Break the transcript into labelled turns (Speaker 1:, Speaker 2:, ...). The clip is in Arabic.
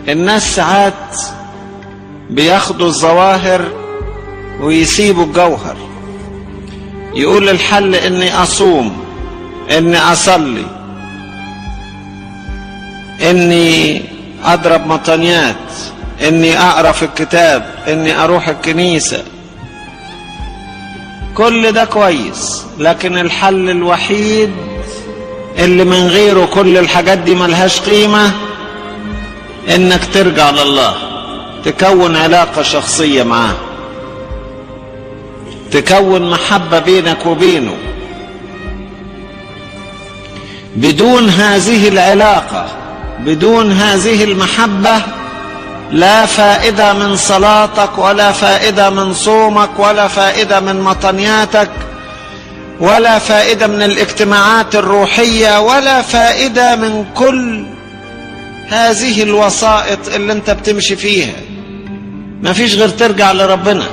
Speaker 1: الناس ساعات بياخدوا الظواهر ويسيبوا الجوهر. يقول الحل اني اصوم، اني اصلي، اني اضرب مطنيات، اني اقرا في الكتاب، اني اروح الكنيسة. كل ده كويس، لكن الحل الوحيد اللي من غيره كل الحاجات دي ملهاش قيمة انك ترجع لله، تكون علاقة شخصية معاه، تكون محبة بينك وبينه. بدون هذه العلاقة، بدون هذه المحبة، لا فائدة من صلاتك، ولا فائدة من صومك، ولا فائدة من مطنياتك، ولا فائدة من الاجتماعات الروحية، ولا فائدة من كل هذه الوسائط اللي انت بتمشي فيها. ما فيش غير ترجع لربنا.